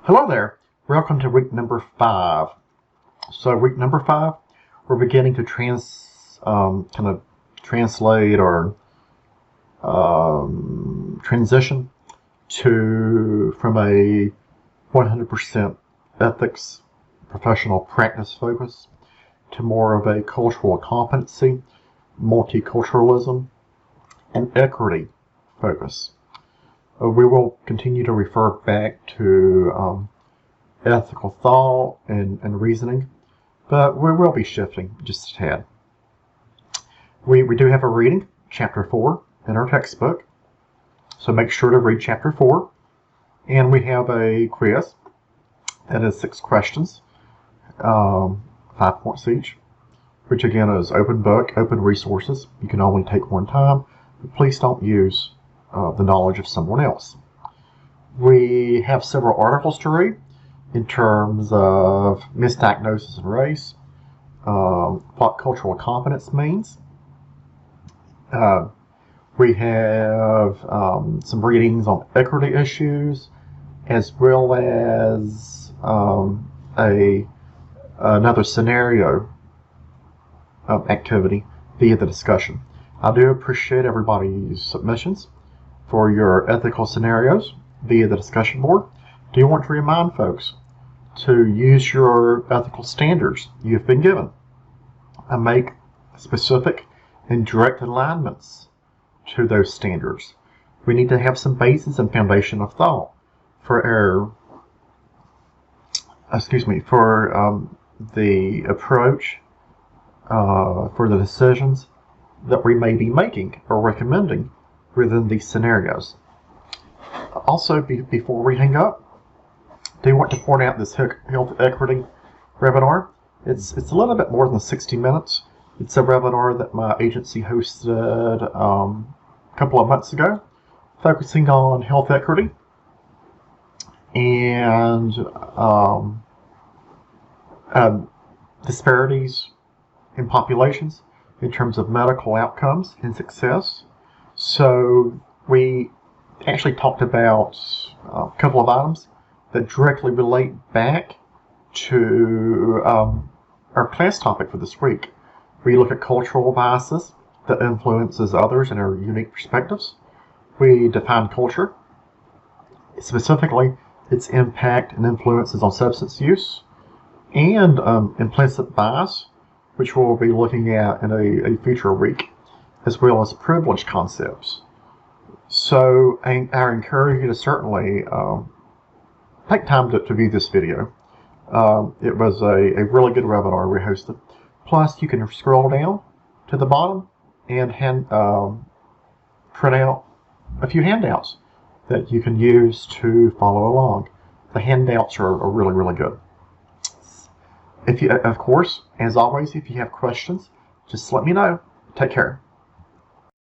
Hello there. Welcome to week number 5. So week number 5, we're beginning to translate or transition from a 100% ethics professional practice focus to more of a cultural competency, multiculturalism, and equity focus. We will continue to refer back to ethical thought and reasoning, but we will be shifting just a tad. We do have a reading, chapter 4, in our textbook, so make sure to read chapter 4. And we have a quiz that is 6 questions, 5 points each, which again is open book, open resources. You can only take one time, but please don't use the knowledge of someone else. We have several articles to read in terms of misdiagnosis and race, what cultural competence means. We have some readings on equity issues, as well as another scenario activity via the discussion. I do appreciate everybody's submissions for your ethical scenarios via the discussion board. Do you want to remind folks to use your ethical standards you've been given and make specific and direct alignments to those standards. We need to have some basis and foundation of thought for the approach for the decisions that we may be making or recommending within these scenarios. Also, before we hang up, I do want to point out this health equity webinar. It's a little bit more than 60 minutes. It's a webinar that my agency hosted a couple of months ago, focusing on health equity and disparities in populations in terms of medical outcomes and success. So we actually talked about a couple of items that directly relate back to our class topic for this week. We look at cultural biases that influences others and our unique perspectives. We define culture, specifically its impact and influences on substance use, and implicit bias, which we'll be looking at in a future week, as well as privilege concepts. So I encourage you to certainly take time to view this video. It was a really good webinar we hosted. Plus, you can scroll down to the bottom and print out a few handouts that you can use to follow along. The handouts are really, really good. Of course, as always, if you have questions, just let me know. Take care.